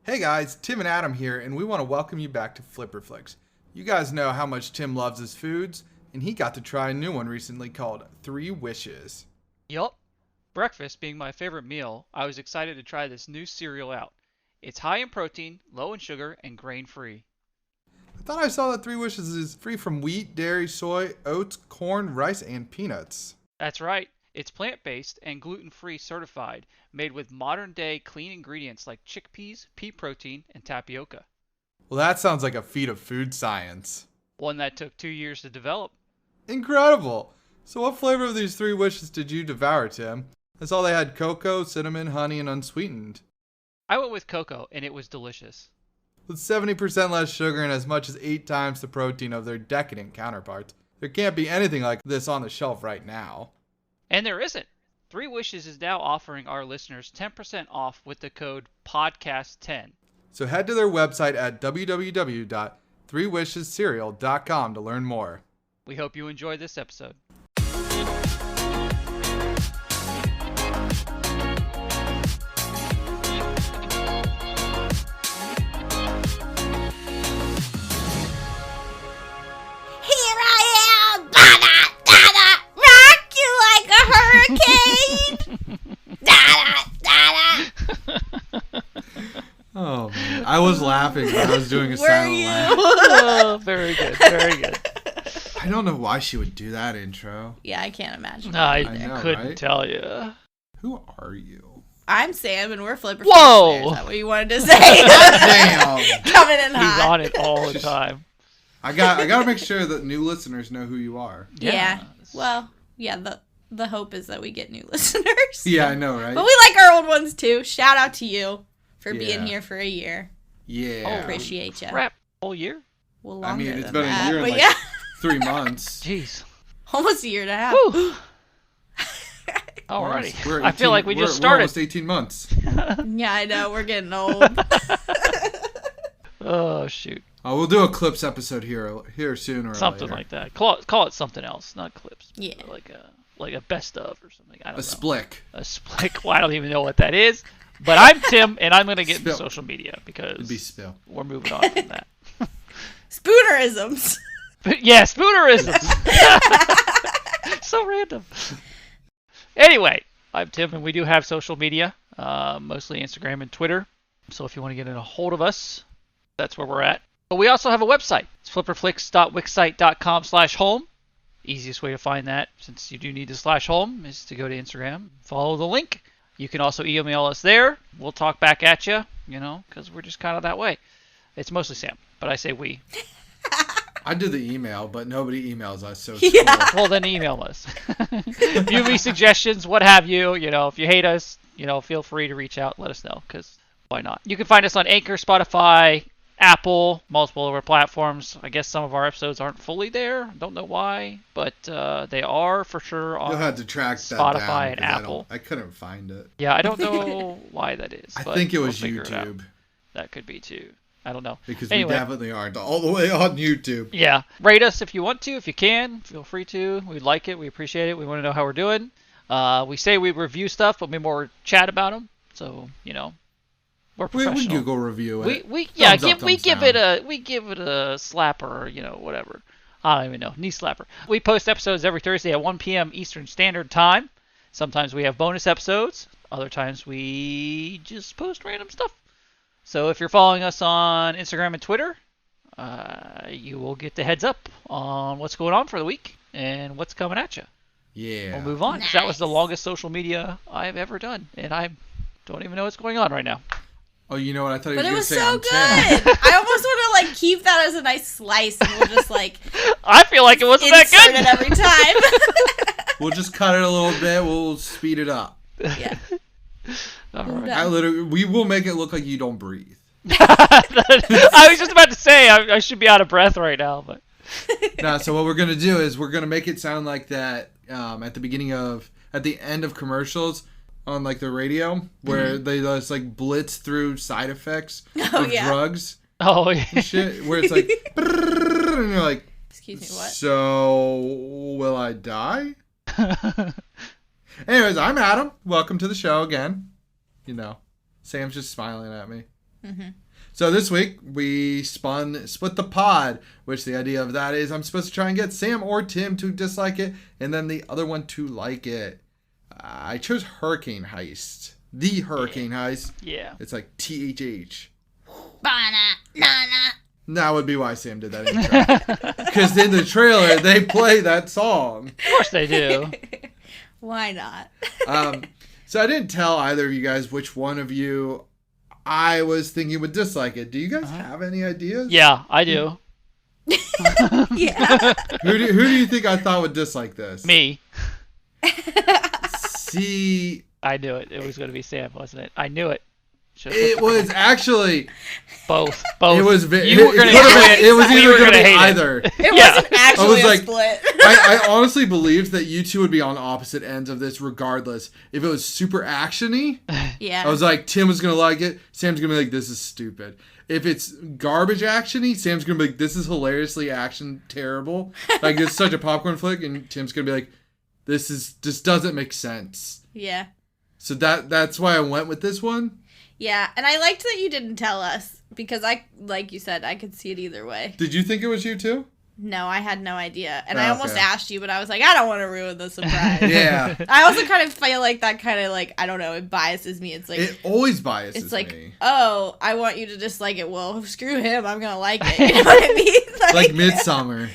Hey guys, Tim and Adam here, and we want to welcome you back to Flipper Flicks. You guys know how much Tim loves his foods, and he got to try a new one recently called 3 Wishes. Yup. Breakfast being my favorite meal, I was excited to try this new cereal out. It's high in protein, low in sugar, and grain-free. I thought I saw that 3 Wishes is free from wheat, dairy, soy, oats, corn, rice, and peanuts. That's right. It's plant-based and gluten-free certified, made with modern-day clean ingredients like chickpeas, pea protein, and tapioca. Well, that sounds like a feat of food science. One that took 2 years to develop. Incredible! So what flavor of these 3 Wishes did you devour, Tim? I saw they had cocoa, cinnamon, honey, and unsweetened. I went with cocoa, and it was delicious. With 70% less sugar and as much as 8 times the protein of their decadent counterparts, there can't be anything like this on the shelf right now. And there isn't. 3 Wishes is now offering our listeners 10% off with the code PODCAST10. So head to their website at www.3wishescereal.com to learn more. We hope you enjoy this episode. Oh, man. I was laughing when I was doing a silent laugh. Oh, very good, very good. I don't know why she would do that intro. Yeah, I can't imagine. I know, couldn't right? tell you. Who are you? I'm Sam, and we're Flipper. Whoa! Is that what you wanted to say? Damn! Coming in hot. He's on it all the time. I gotta make sure that new listeners know who you are. Yeah. Well, yeah. The hope is that we get new listeners. Yeah, I know, right? But we like our old ones too. Shout out to you for being here for a year. Yeah. Appreciate you. Crap, whole year? Well, I longer mean, it's than been that, a year and but like yeah. 3 months. Jeez. Almost a year and a half. Whew. Alrighty. We're I feel like we just We're started. almost 18 months. Yeah, I know. We're getting old. Oh, shoot. Oh, we'll do a clips episode here sooner or Something later. like that. Call it something else, not clips. Yeah. Like a best of or something. I don't know. Splick. A splick. Well, I don't even know what that is. But I'm Tim, and I'm going to get into social media It'd be because spill. we're moving on from that. Spoonerisms. Yeah, spoonerisms. So random. Anyway, I'm Tim, and we do have social media, mostly Instagram and Twitter. So if you want to get in a hold of us, that's where we're at. But we also have a website. It's flipperflix.wixsite.com/home. Easiest way to find that, since you do need to /home, is to go to Instagram, follow the link. You can also email us there. We'll talk back at you, because we're just kind of that way. It's mostly Sam, but I say we. I do the email, but nobody emails us, so Yeah. cool. Well, then email us. Give me suggestions, what have you. If you hate us, feel free to reach out. Let us know, because why not? You can find us on Anchor, Spotify, Apple, multiple other platforms. I guess some of our episodes aren't fully there. Don't know why, but they are for sure on You'll have to track that Spotify down, and Apple. I couldn't find it. Yeah, I don't know why that is. I but think it we'll was figure it out. YouTube. That could be too. I don't know. Because Anyway. we definitely aren't all the way on YouTube. Yeah. Rate us if you want to. If you can, feel free to. We'd like it. We appreciate it. We want to know how we're doing. We say we review stuff, but we more chat about them. So, we're professional. We Google review it. We Thumbs up, give thumbs it down. a slapper, whatever. I don't even know. Knee slapper. We post episodes every Thursday at 1 p.m. Eastern Standard Time. Sometimes we have bonus episodes. Other times we just post random stuff. So if you're following us on Instagram and Twitter, you will get the heads up on what's going on for the week and what's coming at you. Yeah. We'll move on. Nice. That was the longest social media I've ever done, and I don't even know what's going on right now. Oh, you know what? I thought you But were it going to was say so I'm good. Tim. I almost want to keep that as a nice slice, and we'll just I feel like it wasn't that insert good. it every time. We'll just cut it a little bit. We'll speed it up. Yeah. All right. Done. We will make it look like you don't breathe. I was just about to say I should be out of breath right now, but No, so what we're going to do is we're going to make it sound like that at the end of commercials on the radio where they just blitz through side effects of drugs oh yeah. and shit, where it's like, brrrr, and you're like, Excuse me, what? so will I die? Anyways, I'm Adam. Welcome to the show again. Sam's just smiling at me. Mm-hmm. So this week, we split the pod, which the idea of that is I'm supposed to try and get Sam or Tim to dislike it, and then the other one to like it. I chose Hurricane Heist. The Hurricane Heist. Yeah. It's like THH. Banana. That would be why Sam did that intro. Because in the trailer, they play that song. Of course they do. Why not? So I didn't tell either of you guys which one of you I was thinking would dislike it. Do you guys have any ideas? Yeah, I do. Yeah. Who do you think I thought would dislike this? Me. See, I knew it. It was going to be Sam, wasn't it? I knew it. it was actually Both. It was. You were going to hate hate it. It was We either were going to be hate either. It wasn't actually I was like, a split. I honestly believed that you two would be on opposite ends of this, regardless. If it was super actiony, Yeah. I was like, Tim was gonna like it. Sam's gonna be like, this is stupid. If it's garbage actiony, Sam's gonna be like, this is hilariously action terrible. Like it's such a popcorn flick, and Tim's gonna be like, this just doesn't make sense. Yeah. So that's why I went with this one. Yeah, and I liked that you didn't tell us because like you said, I could see it either way. Did you think it was you too? No, I had no idea. And Oh, I almost okay. asked you, but I was like, I don't want to ruin the surprise. Yeah. I also kind of feel like that kind of like, I don't know, it biases me. It's like, It always biases it's like, me. oh, I want you to dislike it. Well, screw him. I'm going to like it. You know what I mean? Like Midsummer.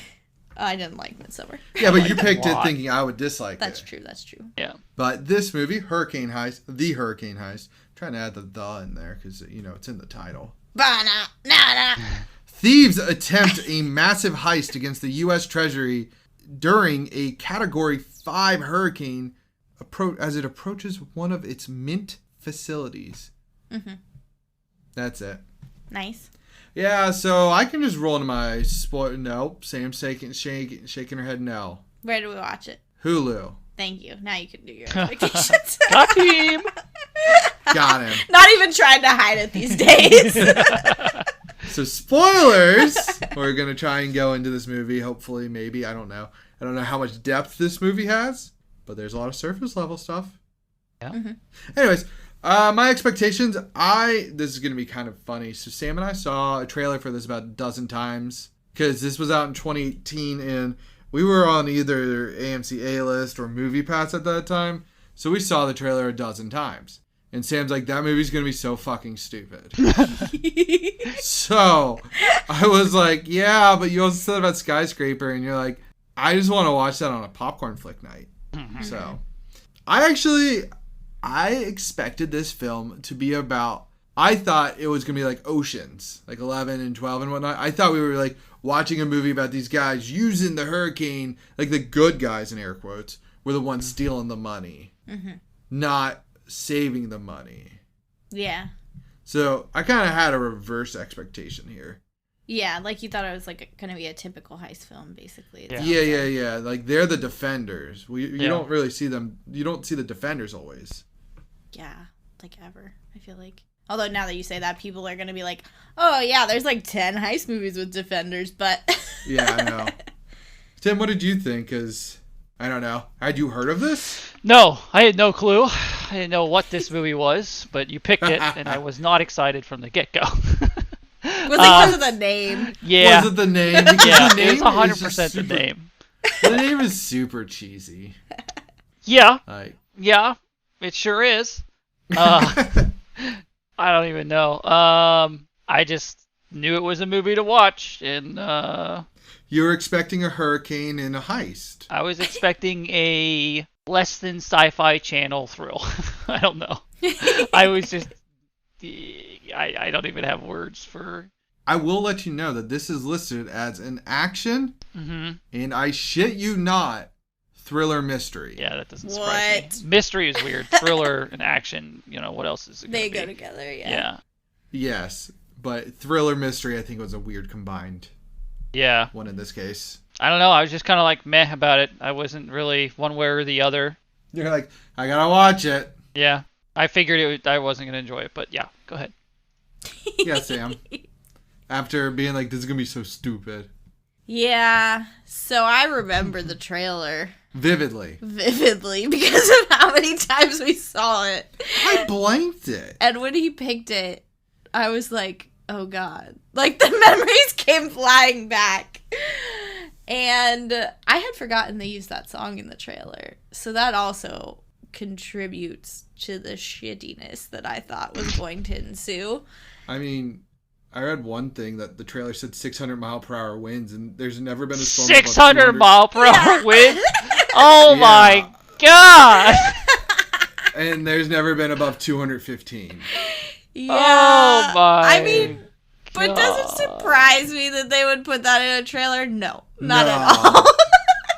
I didn't like Midsummer. Yeah, but like you it a picked it lot. thinking I would dislike That's it. true. That's true. Yeah. But this movie, Hurricane Heist, the Hurricane Heist, I'm trying to add the in there because, it's in the title. Banana. Thieves attempt a massive heist against the U.S. Treasury during a Category 5 hurricane as it approaches one of its mint facilities. Mm-hmm. That's it. Nice. Yeah, so I can just roll into my Nope. Sam's shaking her head no. Where do we watch it? Hulu. Thank you. Now you can do your expectations. Got him. Got him. Not even trying to hide it these days. So spoilers! We're going to try and go into this movie. Hopefully, maybe. I don't know. I don't know how much depth this movie has. But there's a lot of surface level stuff. Yeah. Mm-hmm. Anyways, my expectations. This is going to be kind of funny. So Sam and I saw a trailer for this about a dozen times. Because this was out in 2018 and we were on either AMC A-List or Movie Pass at that time. So we saw the trailer a dozen times. And Sam's like, that movie's going to be so fucking stupid. So I was like, yeah, but you also said about Skyscraper. And you're like, I just want to watch that on a popcorn flick night. Mm-hmm. So I expected this film to be about, I thought it was going to be like Oceans, like 11 and 12 and whatnot. I thought we were like watching a movie about these guys using the hurricane, like the good guys in air quotes, were the ones stealing the money, not saving the money. Yeah. So I kind of had a reverse expectation here. Yeah, like you thought it was like going to be a typical heist film, basically. Yeah. Yeah. Like they're the defenders. You don't really see them. You don't see the defenders always. Yeah, like ever, I feel like. Although now that you say that, people are going to be like, oh yeah, there's like 10 heist movies with defenders, but... Yeah, I know. Tim, what did you think? Because, I don't know. Had you heard of this? No, I had no clue. I didn't know what this movie was, but you picked it, and I was not excited from the get-go. Was it because of the name? Yeah. Was it the name? Because Yeah, the name it was is just 100% the super- name. The name is super cheesy. Yeah, Like, yeah, it sure is. I don't even know. I just knew it was a movie to watch, and you were expecting a hurricane and a heist. I was expecting a less than Sci-Fi Channel thrill. I don't know. I was just... I don't even have words for... I will let you know that this is listed as an action, Mm-hmm. and I shit you not, thriller mystery. Yeah, that doesn't surprise What? me. Mystery is weird. Thriller and action, what else is it They gonna go be? together, yeah. Yeah. Yes, but thriller mystery I think was a weird combined Yeah. one in this case. I don't know. I was just kind of like meh about it. I wasn't really one way or the other. You're like, I gotta watch it. Yeah. I figured I wasn't going to enjoy it, but yeah, go ahead. Yeah, Sam. After being like, this is gonna be so stupid. Yeah, so I remember the trailer Vividly. vividly because of how many times we saw it. I blanked it. And when he picked it, I was like, oh God. Like, the memories came flying back. And I had forgotten they used that song in the trailer. So that also contributes to the shittiness that I thought was going to ensue. I mean, I read one thing that the trailer said 600-mile-per-hour winds, and there's never been a storm 600-mile-per-hour wind? Oh my God! And there's never been above 215. Yeah. Oh my I mean, but does it surprise me that they would put that in a trailer? No, not at all.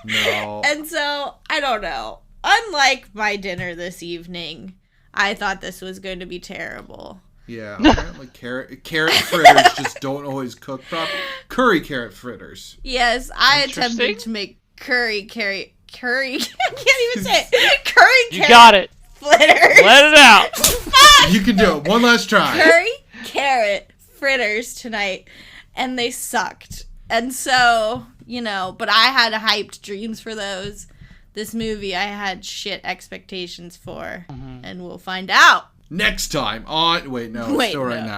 No. And so, I don't know. Unlike my dinner this evening, I thought this was going to be terrible. Yeah, apparently carrot fritters just don't always cook properly. Curry carrot fritters. Yes, I attempted to make curry. I can't even say it. Curry carrot. You got it. Fritters. Let it out. Fuck! You can do it. One last try. Curry carrot fritters tonight, and they sucked. And so, but I had hyped dreams for those. This movie I had shit expectations for, and we'll find out. Next time on... Right now.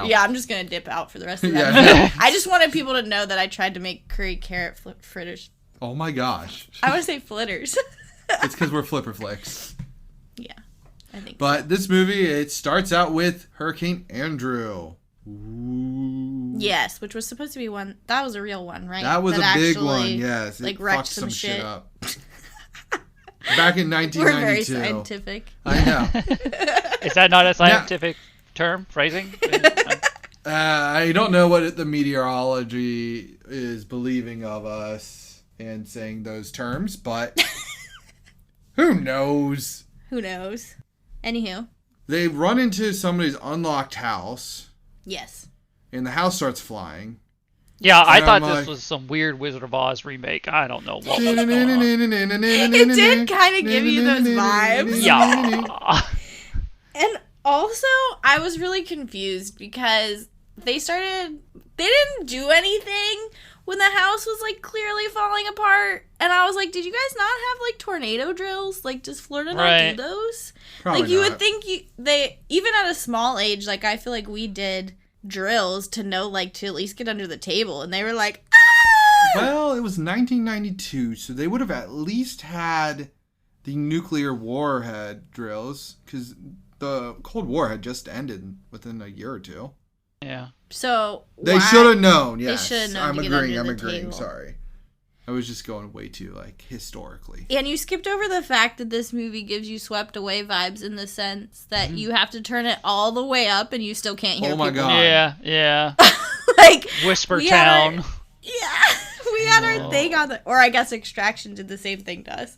Yeah, I'm just going to dip out for the rest of that. I just wanted people to know that I tried to make curry carrot fritters. Oh my gosh. I want to say flitters. It's because we're flipper flicks. Yeah, I think But this movie, it starts out with Hurricane Andrew. Ooh. Yes, which was supposed to be one... That was a real one, right? That was a big one, yes. It Wrecked wrecked some shit up. Back in 1992. We're very scientific. I know. Is that not a scientific term, phrasing? I don't know what the meteorology is believing of us and saying those terms, but who knows? Who knows? Anywho. They run into somebody's unlocked house. Yes. And the house starts flying. Yeah, I thought this was some weird Wizard of Oz remake. I don't know what was going on. It did kind of give you those vibes. Yeah. And also, I was really confused because they didn't do anything when the house was, like, clearly falling apart. And I was like, did you guys not have, like, tornado drills? Like, does Florida not do those? Probably like, you not. would think they, even at a small age, like, I feel like we did drills to know, like, to at least get under the table. And they were like, ah! Well, it was 1992, so they would have at least had the nuclear warhead drills, because the Cold War had just ended within a year or two. Yeah. So they should have known. Yes, they should have known. I'm agreeing. Table. Sorry, I was just going way too historically. And you skipped over the fact that this movie gives you swept away vibes in the sense that you have to turn it all the way up and you still can't hear. Oh my people. God! Yeah. Like Whisper Town. We had our thing on or I guess Extraction did the same thing to us.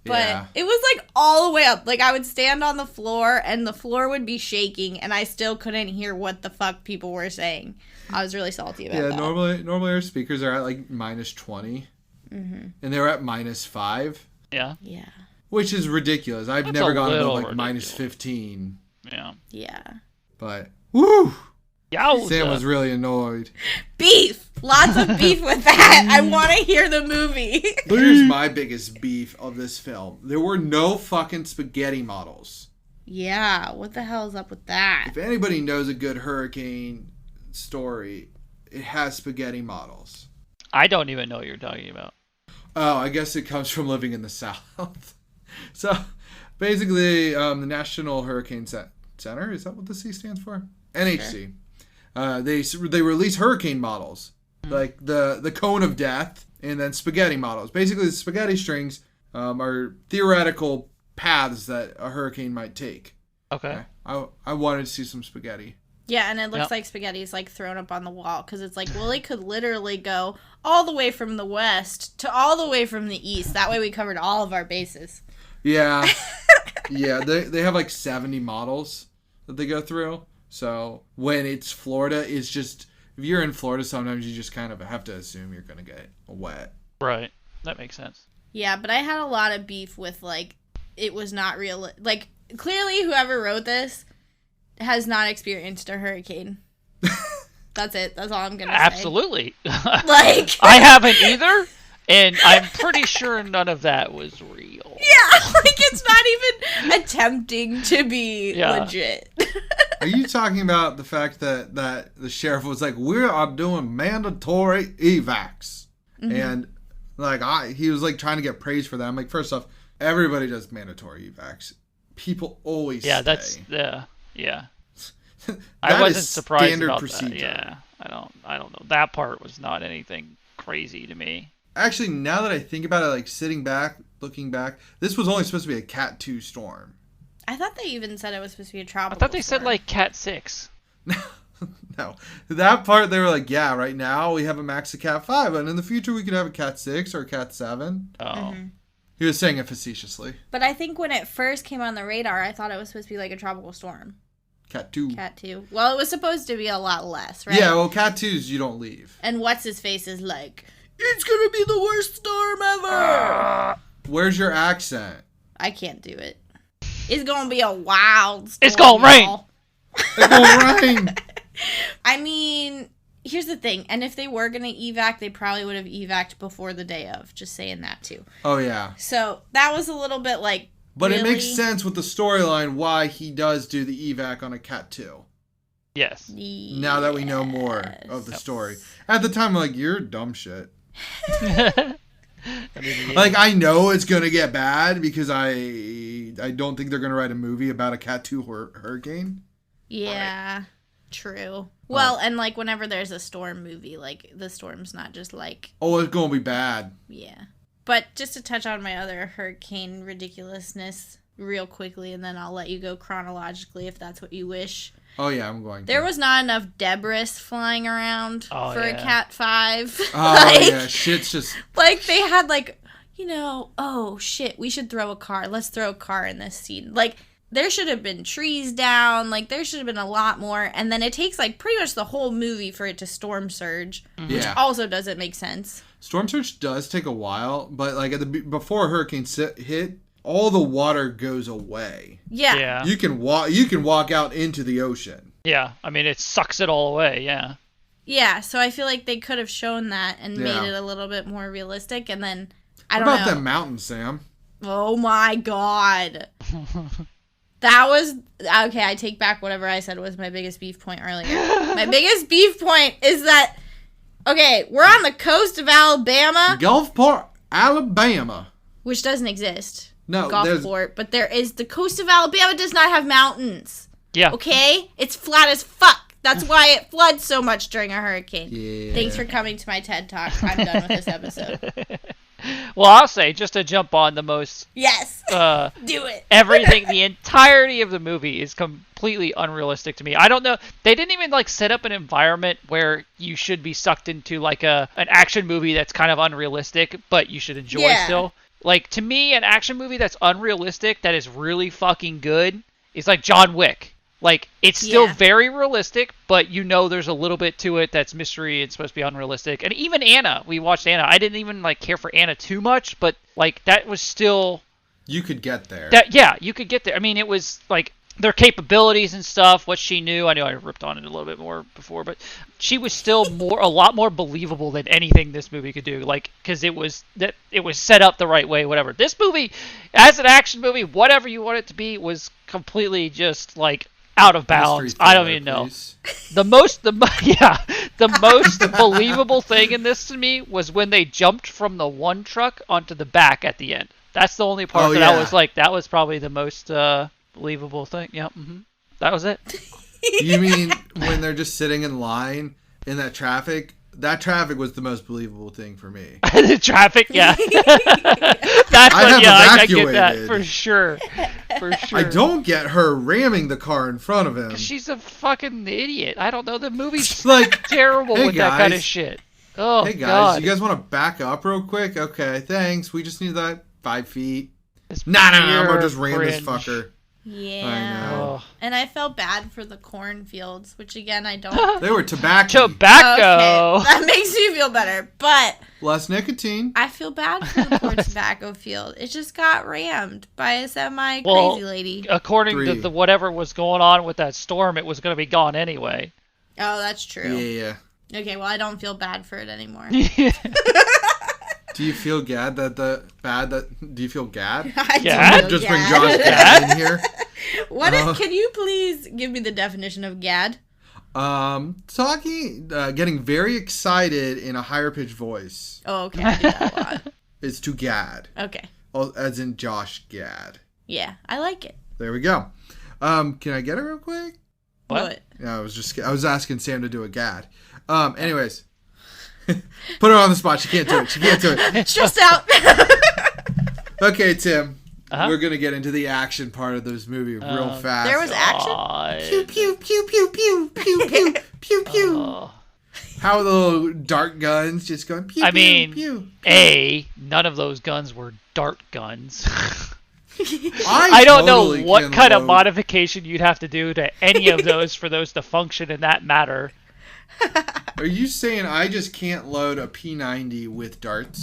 But it was, like, all the way up. Like, I would stand on the floor, and the floor would be shaking, and I still couldn't hear what the fuck people were saying. I was really salty about that. Yeah, normally our speakers are at, like, -20. Mm-hmm. And they were at -5. Yeah. Yeah. Which is ridiculous. I've That's never gone above, like, ridiculous. -15. Yeah. Yeah. But, woo! Yowza. Sam was really annoyed. Beef! Lots of beef with that. I want to hear the movie. Here's my biggest beef of this film. There were no fucking spaghetti models. Yeah, what the hell is up with that? If anybody knows a good hurricane story, it has spaghetti models. I don't even know what you're talking about. Oh, I guess it comes from living in the South. So, basically, the National Hurricane Center, is that what the C stands for? NHC. Sure. They release hurricane models, like the cone of death, and then spaghetti models. Basically, the spaghetti strings are theoretical paths that a hurricane might take. Okay. I wanted to see some spaghetti. Yeah, and it looks like spaghetti's, like, thrown up on the wall, because it's like, well, it could literally go all the way from the west to all the way from the east. That way we covered all of our bases. Yeah. Yeah, they have, like, 70 models that they go through. So when it's Florida, it's just, if you're in Florida, sometimes you just kind of have to assume you're going to get wet. Right. That makes sense. Yeah, but I had a lot of beef with, like, it was not real. Like, clearly whoever wrote this has not experienced a hurricane. That's it. That's all I'm going to say. Absolutely. Like, I haven't either, and I'm pretty sure none of that was real. Yeah, like, it's not even attempting to be legit. Are you talking about the fact that the sheriff was like, we are doing mandatory evacs? Mm-hmm. And like he was like trying to get praise for that. I'm like, first off, everybody does mandatory evacs. People always stay. That's yeah. I wasn't surprised about procedure. That. Yeah, I don't know. That part was not anything crazy to me. Actually, now that I think about it, like sitting back, looking back, this was only supposed to be a Cat 2 storm. I thought they even said it was supposed to be a tropical I thought they storm. said like Cat 6. No. That part, they were like, yeah, right now we have a max of Cat 5, and in the future we could have a Cat 6 or a Cat 7. Oh. Mm-hmm. He was saying it facetiously. But I think when it first came on the radar, I thought it was supposed to be like a tropical storm. Cat 2. Cat 2. Well, it was supposed to be a lot less, right? Yeah, well, Cat 2s, you don't leave. And what's-his-face is like, it's gonna be the worst storm ever! Where's your accent? I can't do it. It's gonna be a wild storm. It's gonna rain! It's gonna rain! I mean, here's the thing. And if they were gonna evac, they probably would have evac'd before the day of. Just saying that, too. Oh, yeah. So, that was a little bit like, But really? it makes sense with the storyline why he does do the evac on a Cat 2. Yes. Now that we know more of the story. At the time, I'm like, you're dumb shit. I mean, yeah. Like, I know it's going to get bad because I don't think they're going to write a movie about a Cat 2 hurricane. Yeah, true. Well, and like whenever there's a storm movie, like the storm's not just like... Oh, it's going to be bad. Yeah. But just to touch on my other hurricane ridiculousness real quickly, and then I'll let you go chronologically if that's what you wish. Oh, yeah, I'm going to. There was not enough debris flying around for a Cat 5. Oh, yeah, shit's just... Like, they had, like, you know, oh, shit, we should throw a car. Let's throw a car in this scene. Like, there should have been trees down. Like, there should have been a lot more. And then it takes, like, pretty much the whole movie for it to storm surge, which also doesn't make sense. Storm surge does take a while, but, like, before hurricane hit... all the water goes away. Yeah. You can walk out into the ocean. Yeah. I mean, it sucks it all away. Yeah. Yeah. So I feel like they could have shown that and made it a little bit more realistic. And then, I don't know. What about that mountain, Sam? Oh my God. That was... Okay, I take back whatever I said was my biggest beef point earlier. My biggest beef point is that... Okay, we're on the coast of Alabama. Gulfport, Alabama. Which doesn't exist. No, Gulfport, but there is... The coast of Alabama does not have mountains. Yeah. Okay? It's flat as fuck. That's why it floods so much during a hurricane. Yeah. Thanks for coming to my TED Talk. I'm done with this episode. Well, I'll say, just to jump on the most... Yes. Do it. Everything, the entirety of the movie is completely unrealistic to me. I don't know. They didn't even, like, set up an environment where you should be sucked into, like, an action movie that's kind of unrealistic, but you should enjoy still. Like, to me, an action movie that's unrealistic, that is really fucking good, is like John Wick. Like, it's still very realistic, but you know there's a little bit to it that's mystery. It's supposed to be unrealistic. And even Anna, we watched Anna. I didn't even, like, care for Anna too much, but, like, that was still... You could get there. You could get there. I mean, it was, like, their capabilities and stuff, what she knew. I know I ripped on it a little bit more before, but she was still a lot more believable than anything this movie could do. Like, because it was set up the right way, whatever. This movie, as an action movie, whatever you want it to be, was completely just, like, out of bounds. I don't even know. The most believable thing in this to me was when they jumped from the one truck onto the back at the end. That's the only part I was like, that was probably the most believable thing. Yeah, that was it. You mean when they're just sitting in line in that traffic? That traffic was the most believable thing for me. The traffic, yeah. That's I get that for sure. For sure. I don't get her ramming the car in front of him. She's a fucking idiot. I don't know. The movie's like terrible with that kind of shit. Oh, hey guys, God. You guys want to back up real quick? Okay, thanks. We just need that 5 feet. Nah, I'm gonna just ram this fucker. Yeah. I know. And I felt bad for the cornfields, which again I don't. They were tobacco. Okay, that makes me feel better, but less nicotine. I feel bad for the poor tobacco field. It just got rammed by a semi-crazy lady. According to the whatever was going on with that storm, it was going to be gone anyway. Oh, that's true. Yeah. Okay, well I don't feel bad for it anymore. Do you feel gad that do you feel gad? I do. Just bring Josh Gad in here. Can you please give me the definition of gad? Getting very excited in a higher pitched voice. Oh, okay. I do that a lot. Is to gad. Okay. As in Josh Gad. Yeah, I like it. There we go. Can I get it real quick? What? Yeah, I was asking Sam to do a gad. Anyways. Put her on the spot. She can't do it. Stressed out. Okay, Tim. We're going to get into the action part of this movie real fast. There was action? Pew, pew, pew, pew, pew, pew, pew, pew, pew. How the little dart guns just going pew, pew, pew, pew. None of those guns were dart guns. I don't know what kind of modification you'd have to do to any of those for those to function in that matter. Are you saying I just can't load a P90 with darts?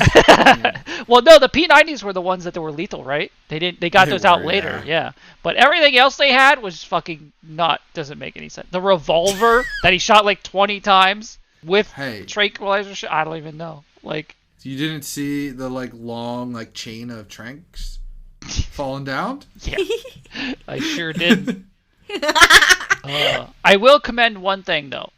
Well, no, the P90s were the ones that were lethal, right? They got those out later, yeah. But everything else they had was fucking doesn't make any sense. The revolver that he shot like 20 times with tranquilizer shot, I don't even know. Like, you didn't see the long chain of tranks falling down? Yeah, I sure did. I will commend one thing though.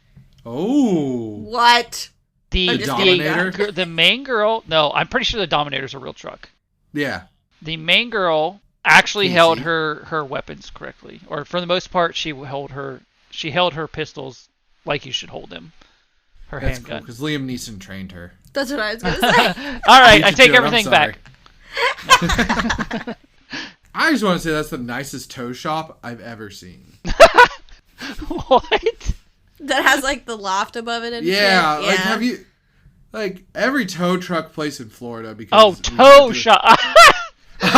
Oh. What? The Dominator? The main girl... No, I'm pretty sure the Dominator's a real truck. Yeah. The main girl actually held her weapons correctly. Or for the most part, she held her pistols like you should hold them. Her handgun. Because Liam Neeson trained her. That's what I was going to say. All right, I take everything back. I just want to say that's the nicest tow shop I've ever seen. What? That has the loft above it and shit. Yeah, Yeah. have you every tow truck place in Florida because tow shop. You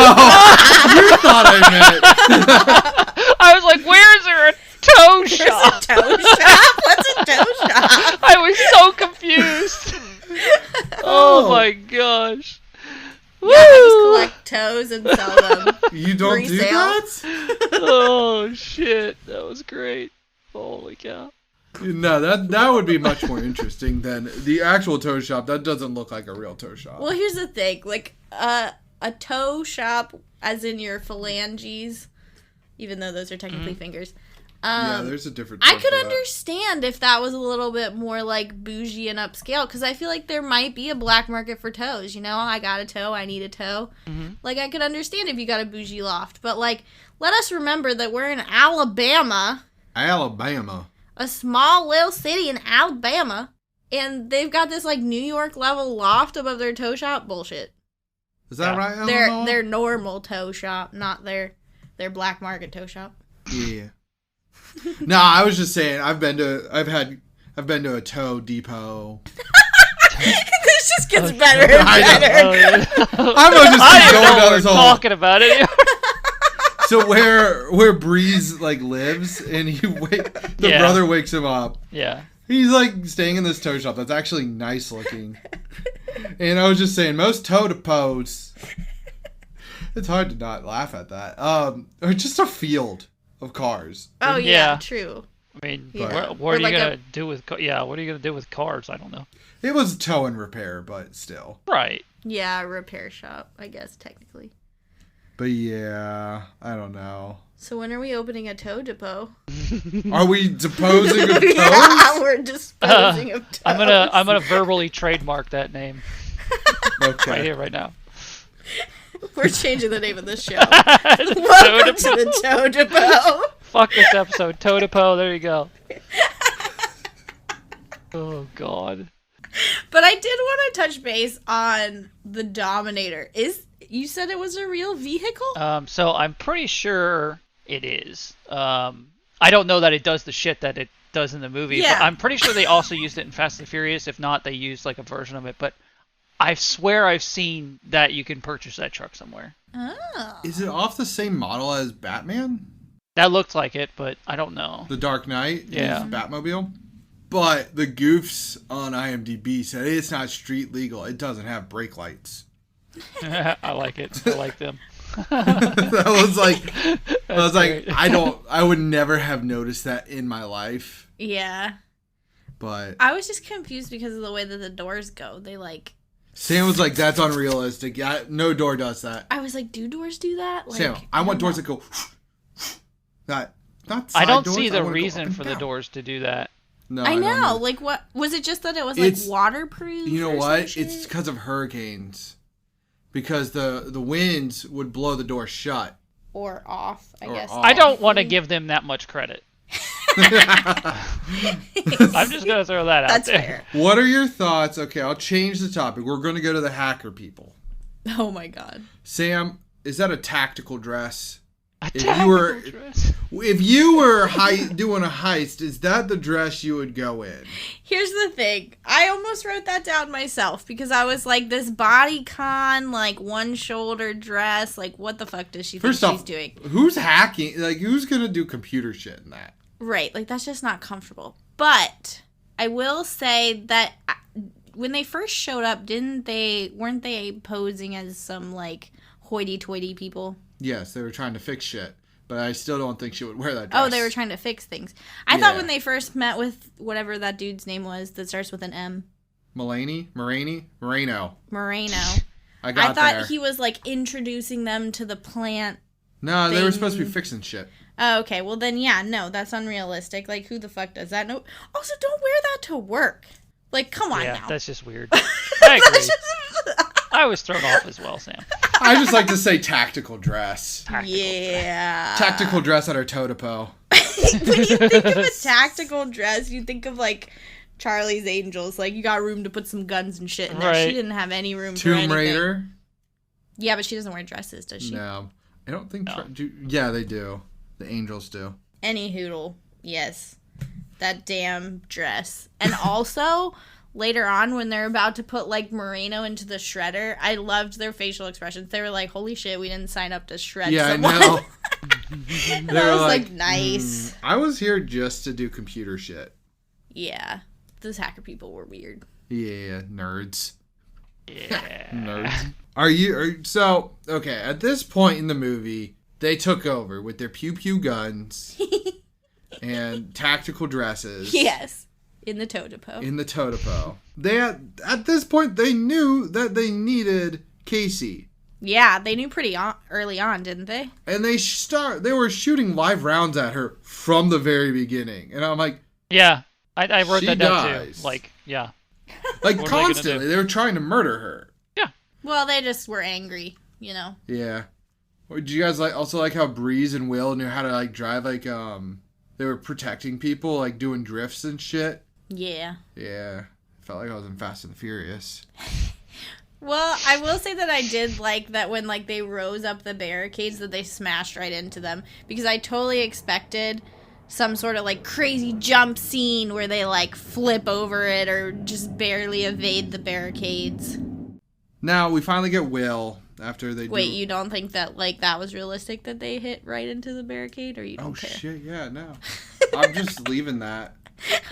thought I meant. I was like, where is there a tow shop? There's a tow shop? What's a tow shop? I was so confused. Oh my gosh. Yeah, I just collect toes and sell them. You don't do that? Oh shit, that was great. Holy cow. No, that would be much more interesting than the actual tow shop. That doesn't look like a real tow shop. Well, here's the thing. A toe shop, as in your phalanges, even though those are technically fingers. Yeah, there's a difference. I could understand if that was a little bit more bougie and upscale, because I feel like there might be a black market for toes. I got a toe, I need a toe. Mm-hmm. I could understand if you got a bougie loft, but let us remember that we're in Alabama. A small little city in Alabama, and they've got this New York level loft above their toe shop. Bullshit. Is that right? Their normal toe shop, not their black market toe shop. Yeah. No, I was just saying I've been to a tow depot. This just gets better and better. I was just going down this whole talking about it. So where Breeze lives, and the brother wakes him up. Yeah. He's staying in this tow shop that's actually nice looking. And I was just saying, most tow depots, it's hard to not laugh at that. Are just a field of cars. Oh yeah, true. I mean, what are you gonna do with? What are you gonna do with cars? I don't know. It was tow and repair, but still. Right. Yeah, repair shop, I guess technically. But yeah, I don't know. So when are we opening a tow depot? Are we disposing of toes? Yeah, we're disposing of toes. I'm gonna verbally trademark that name. Okay. Right here, right now. We're changing the name of this show. Welcome to the Tow Depot. Fuck this episode. Tow Depot, there you go. Oh God. But I did want to touch base on the Dominator. You said it was a real vehicle? So I'm pretty sure it is. I don't know that it does the shit that it does in the movie, but I'm pretty sure they also used it in Fast and Furious. If not, they used a version of it. But I swear I've seen that you can purchase that truck somewhere. Oh. Is it off the same model as Batman? That looked like it, but I don't know. The Dark Knight? Yeah. Batmobile? But the goofs on IMDb said it's not street legal. It doesn't have brake lights. I like it. I like them. I was like, I would never have noticed that in my life. Yeah. But I was just confused because of the way that the doors go. They Sam was like, that's unrealistic. Yeah, no door does that. I was like, do doors do that? Sam, I want doors that go Not side I don't doors. see I the wanna go up reason and for the down. doors to do that. No, I don't know. Like, what was it? Just that it was like It's- waterproof? You know or what? some It's shit? because of hurricanes. Because the winds would blow the door shut. Or off, I Or guess. off. I don't want to give them that much credit. I'm just gonna throw that out That's there. fair. What are your thoughts? Okay, I'll change the topic. We're going to go to the hacker people. Oh my god. Sam, is that a tactical dress? A If tactical you were- dress. If you were doing a heist, is that the dress you would go in? Here's the thing. I almost wrote that down myself because I was like, this bodycon, like one shoulder dress, like what the fuck does she think First off, she's doing? who's hacking? Like, who's going to do computer shit in that? Right, like that's just not comfortable. But I will say that when they first showed up, weren't they posing as some like hoity-toity people? Yes, they were trying to fix shit. But I still don't think she would wear that dress. Oh, they were trying to fix things. I thought Yeah. when they first met with whatever that dude's name was that starts with an M. Moreno? Moreno. I got I thought there. he was like introducing them to the plant. No, they were supposed to be thing. fixing shit. Oh, okay. Well, then, yeah, no, that's unrealistic. Like, who the fuck does that? No. Also, don't wear that to work. Like, come on Yeah, now. that's just weird. I agree. That's just- I was thrown off as well, Sam. I just like to say tactical dress. Yeah. Tactical dress at her toe-to-po. When you think of a tactical dress, you think of like Charlie's Angels. Like, you got room to put some guns and shit in there. Right. She didn't have any room for Tomb anything. Raider? Yeah, but she doesn't wear dresses, does she? No. I don't think... No. Yeah, they do. The angels do. Any hoodle. Yes. That damn dress. And also, later on, when they're about to put, like, Moreno into the shredder, I loved their facial expressions. They were like, holy shit, we didn't sign up to shred Yeah, someone. I know. And They I were was like, nice. I was here just to do computer shit. Yeah. Those hacker people were weird. Yeah, nerds. Yeah. Nerds. So, okay, at this point in the movie, they took over with their pew-pew guns and tactical dresses. Yes. In the toe-to-po. In the toe-to-po. At this point, they knew that they needed Casey. Yeah, they knew pretty early on, didn't they? And they were shooting live rounds at her from the very beginning. And I'm like, Yeah, I wrote She that down dies. too. Like, yeah. like What are they gonna constantly, do? they were trying to murder her. Well, they just were angry, you know. Yeah. Did you guys also like how Breeze and Will knew how to like drive like they were protecting people, like doing drifts and shit? Yeah. Yeah. Felt like I was in Fast and the Furious. Well, I will say that I did like that when like they rose up the barricades that they smashed right into them, because I totally expected some sort of like crazy jump scene where they like flip over it or just barely evade the barricades. Now we finally get Will after they Wait, do... you don't think that like that was realistic that they hit right into the barricade, or you don't Oh care? shit, yeah, no. I'm just leaving that.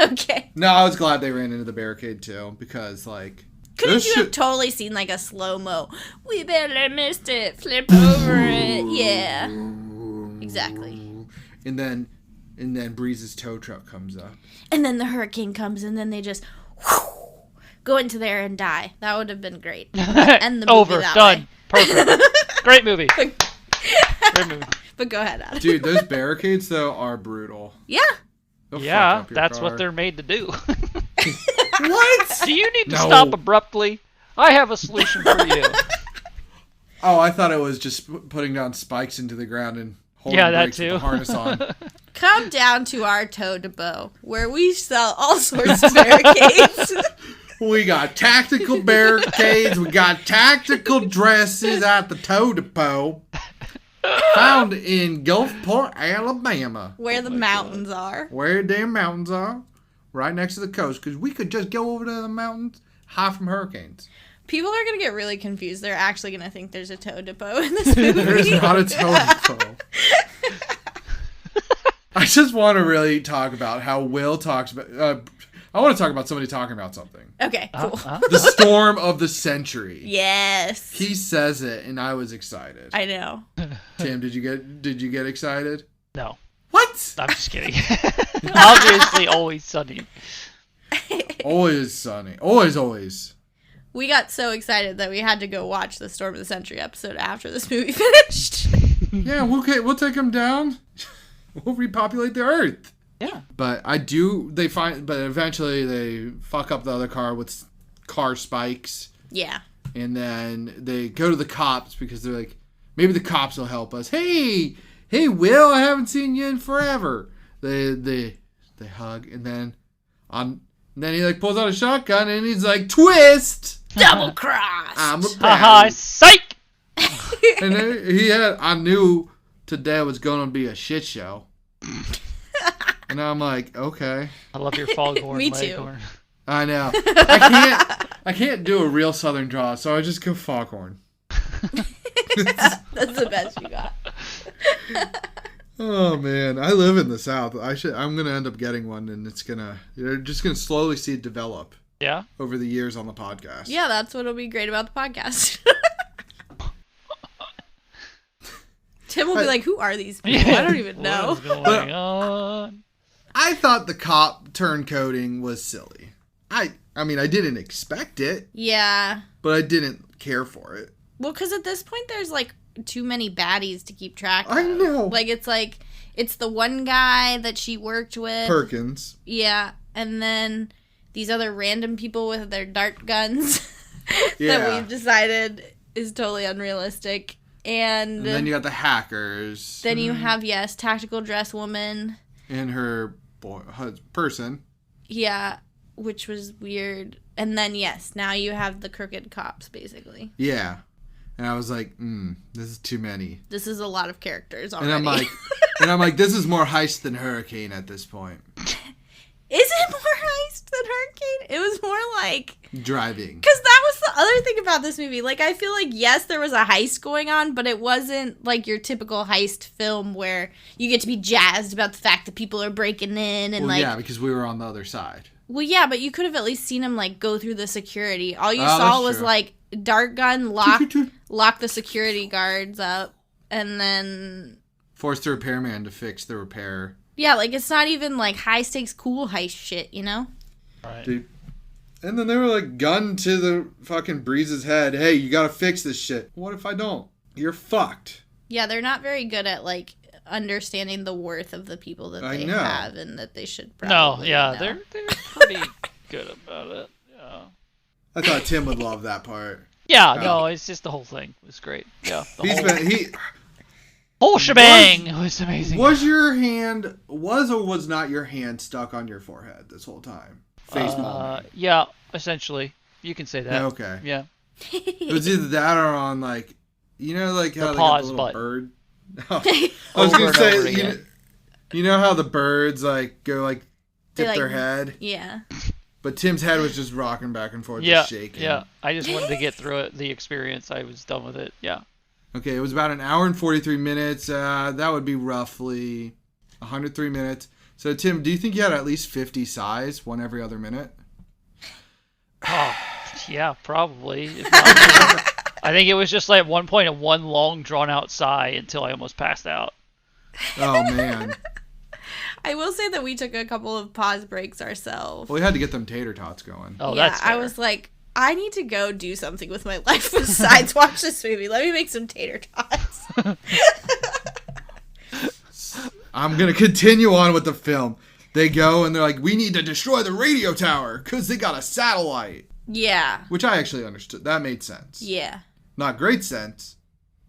Okay. No, I was glad they ran into the barricade too, because like Couldn't this you have shit- totally seen like a slow-mo? We barely missed it. Flip over it. Yeah. Exactly. And then Breeze's tow truck comes up. And then the hurricane comes, and then they just go into there and die. That would have been great. And the movie Over. that Done. way. Perfect. Great movie. Great movie. But go ahead, Adam. Dude, those barricades though are brutal. Yeah. They'll fuck Yeah, up your that's car. what they're made to do. What? Do you need to No. stop abruptly? I have a solution for you. Oh, I thought it was just putting down spikes into the ground and holding Yeah, that brakes with too. the harness on. Come down to our toe-to-bow, where we sell all sorts of barricades. We got tactical barricades. We got tactical dresses at the toe-to-po. Found in Gulfport, Alabama. Where the mountains are. Where the damn mountains are. Right next to the coast. Because we could just go over to the mountains, hide from hurricanes. People are going to get really confused. They're actually going to think there's a toe-to-po in this movie. There's not a toe-to-po. I just want to really talk about how Will talks about... I want to talk about somebody talking about something. Okay, cool. The storm of the century. Yes. He says it, and I was excited. I know. Tim, did you get excited? No, What? I'm just kidding. Obviously, always sunny. Always sunny. Always. We got so excited that we had to go watch the Storm of the Century episode after this movie finished. Yeah, we'll take him down. we'll repopulate the Earth. Yeah. But but eventually they fuck up the other car with car spikes. Yeah. And then they go to the cops because they're like, maybe the cops will help us. Hey, Will, I haven't seen you in forever. They hug, and then he like pulls out a shotgun and he's like, twist, Double cross. I'm a Haha, baddie. psych! And then I knew today was gonna be a shit show. And I'm like, okay. I love your foghorn. Me too. leghorn. I know. I can't do a real Southern draw, so I just go foghorn. That's the best you got. Oh man, I live in the South. I'm gonna end up getting one, and you're just gonna slowly see it develop. Yeah. Over the years on the podcast. Yeah, that's what'll be great about the podcast. Tim will be like, "Who are these people? I don't even know." What is going on? I thought the cop turncoating was silly. I mean, I didn't expect it. Yeah. But I didn't care for it. Well, because at this point, there's like too many baddies to keep track of. I know. It's the one guy that she worked with. Perkins. Yeah. And then these other random people with their dart guns Yeah. that we've decided is totally unrealistic. And then you got the hackers. Then you have, tactical dress woman. And her person. Yeah, which was weird. And then, now you have the crooked cops, basically. Yeah. And I was like, this is too many. This is a lot of characters already. And I'm like, this is more Heist than Hurricane at this point. Is it more Heist than Hurricane? It was more like... driving. Because that was the other thing about this movie. Like, I feel like, yes, there was a heist going on, but it wasn't like your typical heist film where you get to be jazzed about the fact that people are breaking in and yeah, because we were on the other side. Well, yeah, but you could have at least seen him, like, go through the security. All you saw was, like, dart gun, lock the security guards up, and then... force the repairman to fix the repair. Yeah, like, it's not even, like, high-stakes cool heist shit, you know? Right. Dude. And then they were like, gun to the fucking Breeze's head. Hey, you gotta fix this shit. What if I don't? You're fucked. Yeah, they're not very good at, like, understanding the worth of the people that they have and that they should probably know. They're pretty good about it. Yeah. I thought Tim would love that part. Yeah, no, it's just the whole thing was great. Yeah, whole shebang was amazing. Was or was not your hand stuck on your forehead this whole time? Face palm. Yeah, essentially. You can say that. Okay. Yeah. It was either that or on, like, you know, like how they got pause the little button. bird? Oh, I was going to say, you know how the birds, like, go, like, tip their head? Yeah. But Tim's head was just rocking back and forth, just shaking. Yeah, I just wanted to get through it, the experience. I was done with it, yeah. Okay, it was about an hour and 43 minutes. That would be roughly 103 minutes. So, Tim, do you think you had at least 50 sighs, one every other minute? Oh, yeah, probably. If not more. I think it was just like at one point one long drawn-out sigh until I almost passed out. Oh, man. I will say that we took a couple of pause breaks ourselves. Well, we had to get them tater tots going. Oh, yeah, that's fair. I was like, I need to go do something with my life besides watch this movie. Let me make some tater tots. I'm going to continue on with the film. They go and they're like, we need to destroy the radio tower because they got a satellite. Yeah. Which I actually understood. That made sense. Yeah. Not great sense.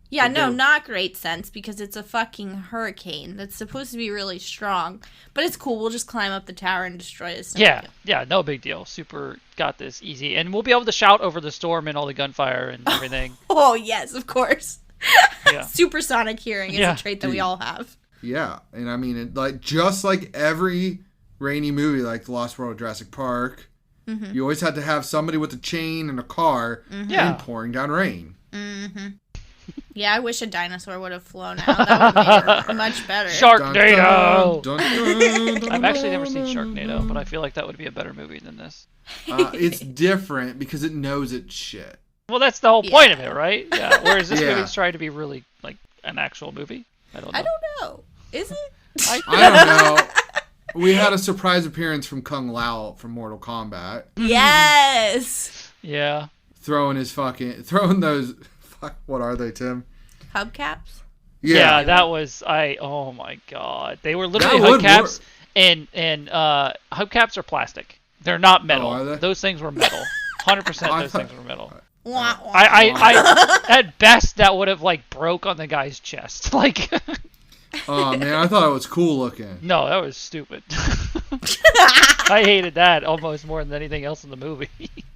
Yeah, no, not great sense because it's a fucking hurricane that's supposed to be really strong. But it's cool. We'll just climb up the tower and destroy this. Yeah, no big deal. Super got this easy. And we'll be able to shout over the storm and all the gunfire and everything. Oh, yes, of course. Yeah. Supersonic hearing is a trait that we all have. Yeah, and I mean, just like every rainy movie, like The Lost World of Jurassic Park, you always had to have somebody with a chain and a car and pouring down rain. Mm-hmm. Yeah, I wish a dinosaur would have flown out. That would have made it much better. Sharknado! Dun, dun, dun, I've actually never seen Sharknado, but I feel like that would be a better movie than this. It's different because it knows it's shit. Well, that's the whole point of it, right? Yeah. Whereas this movie's trying to be really like an actual movie. I don't know. Is it? I don't know. We had a surprise appearance from Kung Lao from Mortal Kombat. Yes. Yeah. Throwing those. Fuck, what are they, Tim? Hubcaps? Yeah, that was oh my god. They were literally That would hubcaps and hubcaps are plastic. They're not metal. are they? Those things were metal. 100% those things were metal. Wah, wah. I at best that would have like broke on the guy's chest. Like Oh man, I thought it was cool looking. no, that was stupid. I hated that almost more than anything else in the movie.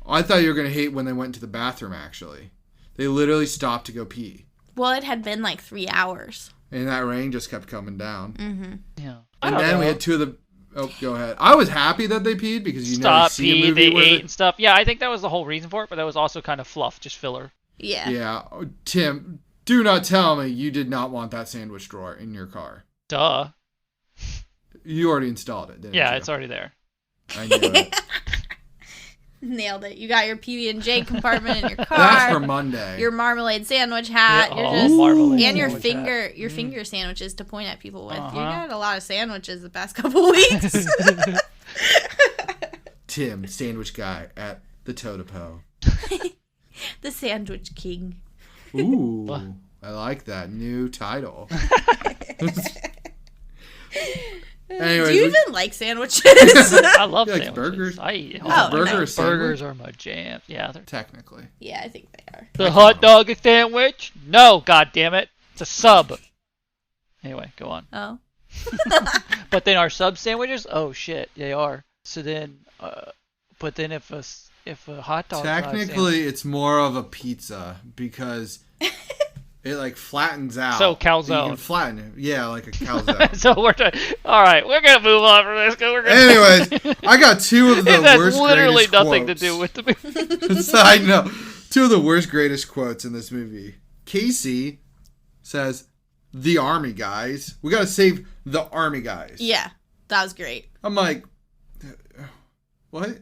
I thought you were gonna hate when they went to the bathroom. Actually, they literally stopped to go pee, Well, it had been like 3 hours. and that rain just kept coming down. Mm-hmm. Yeah. And then we had two of the. Oh, go ahead. I was happy that they peed because you never Stop, see a pee, movie they where ate and stuff. Yeah, I think that was the whole reason for it, but that was also kind of fluff, just filler. Yeah. Yeah, oh, Tim, do not tell me you did not want that sandwich drawer in your car. Duh. You already installed it, didn't you? Yeah, it's already there. I knew it. Nailed it. You got your PB&J compartment in your car. That's for Monday. Your marmalade sandwich hat. Yeah, You're oh, just marmalade and your sandwich finger hat. finger sandwiches to point at people with. You Uh-huh. got a lot of sandwiches the past couple weeks. Tim, sandwich guy at the Totopo. The Sandwich King. Ooh, What? I like that new title. Do Anyways, you we- even like sandwiches? I love You like sandwiches. burgers? I eat Oh, burger no. or sandwich? burgers are my jam. Yeah, they're Technically. Yeah, I think they are. the hot dog sandwich. No, god damn it, it's a sub. Anyway, go on. Oh. But then our sub sandwiches, oh shit, they are. So then, but then if a hot dog. Technically, it's more of a pizza because it like flattens out. So You calzone. can flatten it. Yeah, like a calzone. So all right, we're gonna move on from this. 'Cause we're gonna Anyways, I got two of the it has worst literally greatest nothing quotes. to do with the movie. So I know. Two of the worst greatest quotes in this movie. Casey says, "The army guys. We gotta save the army guys." Yeah, that was great. I'm like, what?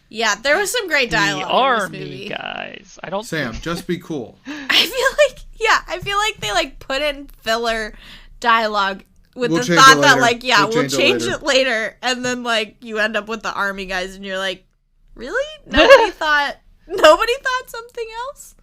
Yeah, there was some great The dialogue in army this movie. guys. I don't. Sam, just be cool. I feel like they like put in filler dialogue with We'll the change thought it that later. like, yeah, We'll we'll change change it it later, and then like you end up with the army guys, and you're like, really? Nobody thought something else?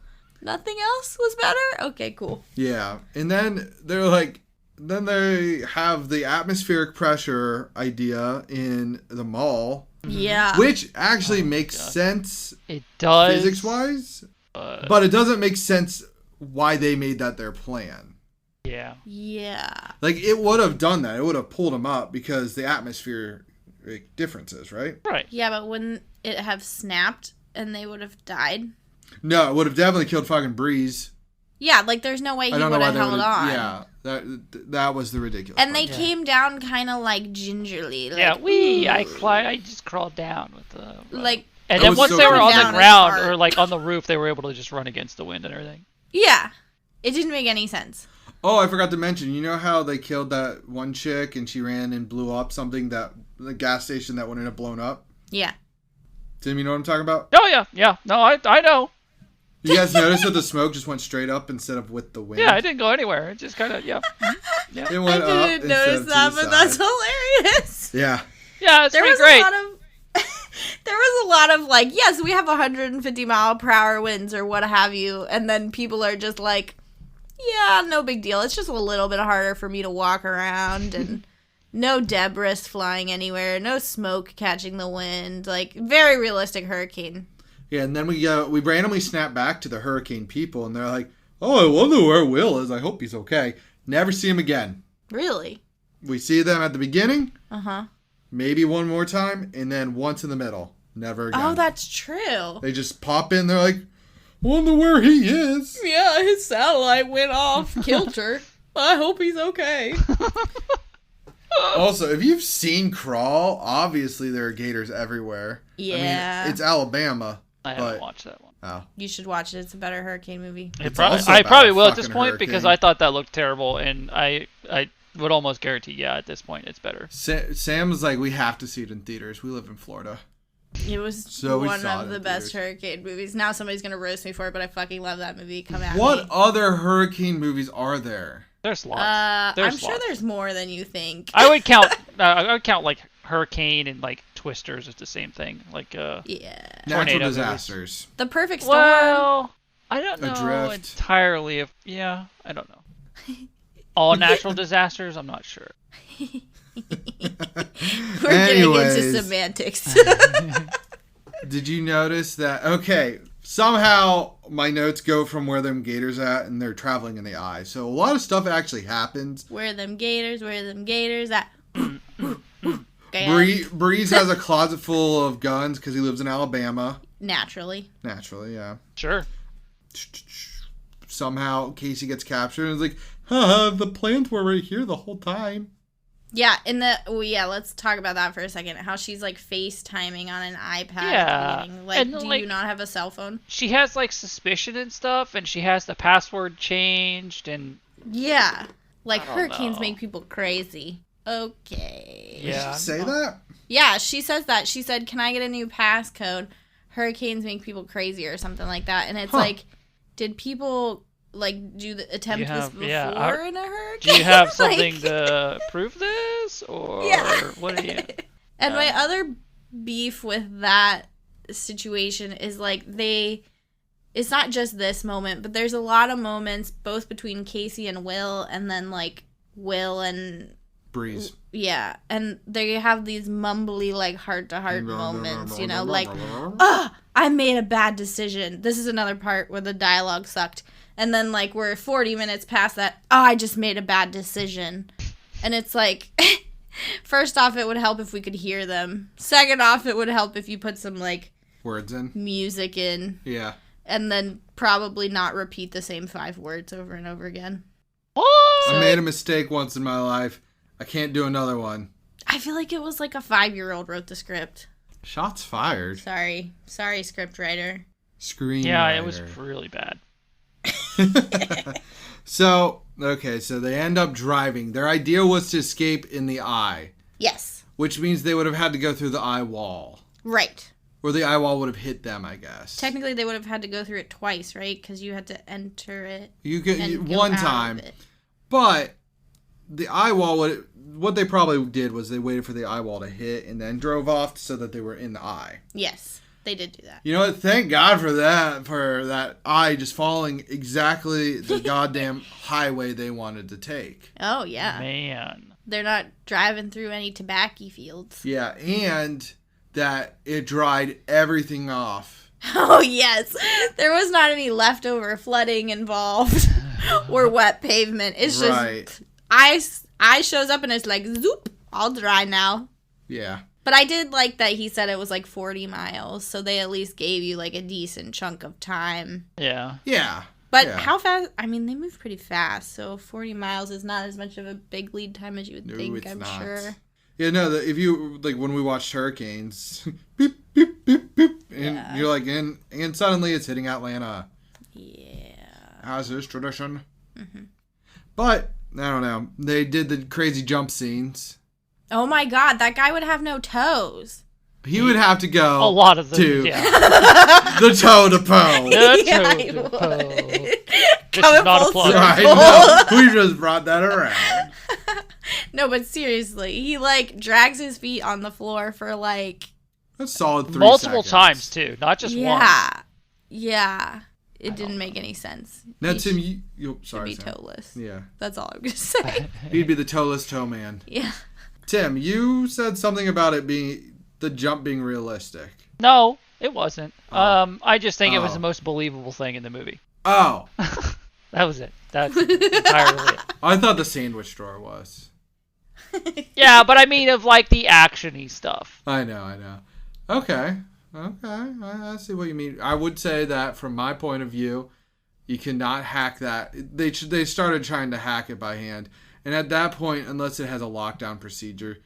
Nothing else was better? Okay, cool. Yeah, and then they're like, then they have the atmospheric pressure idea in the mall, Yeah. which actually makes God. sense It does. physics-wise, but it doesn't make sense why they made that their plan. Yeah. Yeah. Like, it would have done that. It would have pulled them up because the atmospheric differences, right? Right. Yeah, but wouldn't it have snapped and they would have died? No, it would have definitely killed fucking Breeze. Yeah, like there's no way he I don't know would why have they held would on. have. Yeah, that was the ridiculous And they part. came down kind of like gingerly. Like, Yeah. I just crawled down with the. like, And That then was once so they were cool. on Down the as ground hard. or like on the roof, they were able to just run against the wind and everything. yeah. It didn't make any sense. Oh, I forgot to mention. You know how they killed that one chick and she ran and blew up something that the gas station that wouldn't have blown up? Yeah. Tim, you know what I'm talking about? Oh yeah. No, I know. You guys notice that the smoke just went straight up instead of with the wind? Yeah, it didn't go anywhere. It just kind of yeah. Yeah. It I went up didn't instead notice of to that, the but side. that's hilarious. Yeah. Yeah, it's There pretty was great. a lot of there was a lot of like, yes, we have 150 mile per hour winds or what have you, and then people are just like, yeah, no big deal. It's just a little bit harder for me to walk around, and no debris flying anywhere, no smoke catching the wind, like very realistic hurricane. Yeah, and then we randomly snap back to the hurricane people, and they're like, "Oh, I wonder where Will is. I hope he's okay." Never see him again. Really? We see them at the beginning, Uh-huh. maybe one more time, and then once in the middle. Never again. Oh, that's true. They just pop in. They're like, "Wonder where he is." Yeah, his satellite went off kilter. I hope he's okay. Also, if you've seen Crawl, obviously there are gators everywhere. Yeah. I mean, it's Alabama. I haven't but, watched that one. Oh. You should watch it. It's a better hurricane movie. It's I also about probably a will at this fucking point because hurricane. I thought that looked terrible, and I would almost guarantee, yeah, at this point it's better. Sam was like, "We have to see it in theaters. We live in Florida." It was So we one saw it of the in best theaters. hurricane movies. Now somebody's gonna roast me for it, but I fucking love that movie. Come at What me. other hurricane movies are there? There's lots. I'm sure lots. there's more than you think. I would count. I would count like Hurricane and like Twisters as the same thing. Like yeah. Natural Tornado disasters. The Perfect Storm. well, I don't know Adrift. entirely if I don't know. all natural disasters? I'm not sure. We're getting into semantics. Did you notice that? Okay, somehow my notes go from where them gators at, and they're traveling in the eye. So a lot of stuff actually happens. Where them gators at? Breeze has a closet full of guns because he lives in Alabama. Naturally, yeah. Sure. Somehow Casey gets captured and is like, the plans were right here the whole time. Yeah, let's talk about that for a second. How she's like FaceTiming on an iPad at the beginning. Like, and, do you not have a cell phone? She has like suspicion and stuff, and she has the password changed, and yeah, like hurricanes make people crazy. Okay. Yeah. Did she say that? Yeah, she says that. She said, "Can I get a new passcode? Hurricanes make people crazy," or something like that. And it's like, did people like attempt this before in a hurricane? Do you have something to prove this, or what do you? And my other beef with that situation is like it's not just this moment, but there's a lot of moments both between Casey and Will, and then like Will and Breeze. Yeah, and they have these mumbly like heart-to-heart moments, you know, like, I made a bad decision. This is another part where the dialogue sucked. And then like we're 40 minutes past that, I just made a bad decision. And it's like, first off, it would help if we could hear them. Second off, it would help if you put some like words in, music in. Yeah. And then probably not repeat the same 5 words over and over again. What? I made a mistake once in my life. I can't do another one. I feel like it was like a 5-year-old wrote the script. Shots fired. Sorry, script writer. Screenwriter. Yeah, it was really bad. So they end up driving. Their idea was to escape in the eye. Yes. Which means they would have had to go through the eye wall. Right. Or the eye wall would have hit them, I guess. Technically, they would have had to go through it twice, right? Because you had to enter it. You could one time. But the eye wall, what they probably did was they waited for the eye wall to hit and then drove off so that they were in the eye. Yes, they did do that. You know what? Thank God for that eye just following exactly the goddamn highway they wanted to take. Oh, yeah. Man. They're not driving through any tobacco fields. Yeah, and that it dried everything off. Oh, yes. There was not any leftover flooding involved or wet pavement. It's just eye shows up and it's like, zoop, all dry now. Yeah. But I did like that he said it was like 40 miles, so they at least gave you like a decent chunk of time. Yeah. Yeah. But how fast? I mean, they move pretty fast, so 40 miles is not as much of a big lead time as you would think, I'm sure. Yeah, no, if you, like, when we watched Hurricanes, beep, beep, beep, beep, and you're like, and suddenly it's hitting Atlanta. Yeah. As is tradition. Mm-hmm. But, I don't know, they did the crazy jump scenes. Oh my God, that guy would have no toes. He would have to go a lot of them, the toe to pole. The toe to pole. This is not a plug. Right, no, we just brought that around. No, but seriously, he like drags his feet on the floor for like a solid 3 multiple seconds. times too, not just once. Yeah. It didn't make any sense. Now, Tim, you should be toeless. Yeah. That's all I'm going to say. He'd be the toeless toe man. Yeah. Tim, you said something about it being the jump being realistic. No, it wasn't. I just think it was the most believable thing in the movie. Oh. That was it. That's entirely it. I thought the sandwich drawer was. Yeah, but I mean of like the action-y stuff. I know. Okay. I see what you mean. I would say that from my point of view, you cannot hack that. They started trying to hack it by hand. And at that point, unless it has a lockdown procedure,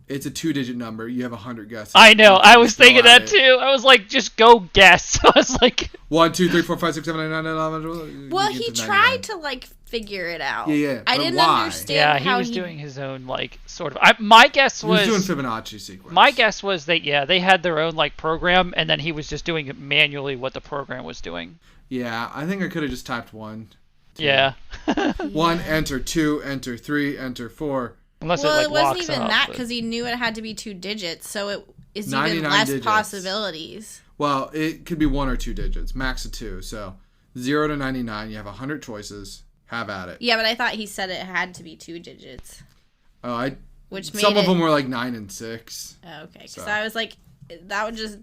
it's a 2-digit number. You have 100 guesses. I know. I was thinking that too. I was like, just go guess. I was like 1, 2, 3, 4, 5, 6, 7, 8, 9, 10, 11. Well, he tried to like figure it out. Yeah. I didn't why? understand how he was doing his own like sort of. My guess was he was doing Fibonacci sequence. My guess was that they had their own like program, and then he was just doing it manually what the program was doing. Yeah, I think I could have just typed 1. 2. Yeah. 1, enter, 2, enter, 3, enter, 4. Unless it wasn't even that because he knew it had to be 2 digits, so it is even less digits. Possibilities. Well, it could be 1 or 2 digits, max of 2. So 0 to 99, you have 100 choices. have at it. Yeah, but I thought he said it had to be 2 digits. Oh, Which made some of them were like 9 and 6. Oh, okay, because So. I was like, that would just,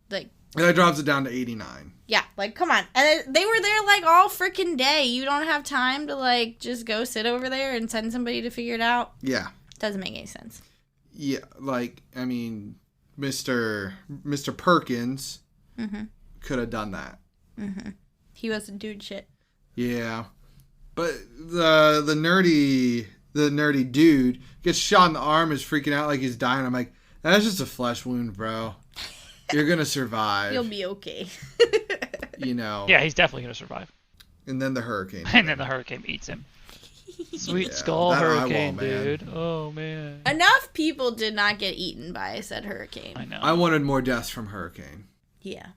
like... That drops it down to 89. Yeah, like, come on. And they were there, like, all freaking day. You don't have time to, like, just go sit over there and send somebody to figure it out? Yeah. Doesn't make any sense. Yeah, like, I mean, Mr. Perkins could have done that. Mm-hmm. He wasn't doing shit. Yeah. But the nerdy dude gets shot in the arm, is freaking out like he's dying. I'm like, that's just a flesh wound, bro. You're going to survive. You'll be okay. You know. Yeah, he's definitely going to survive. And then the hurricane. And then the hurricane eats him. Sweet Yeah, skull that hurricane, eyewall, man. dude. Oh, man. Enough people did not get eaten by said hurricane. I know. I wanted more deaths from hurricane. Yeah.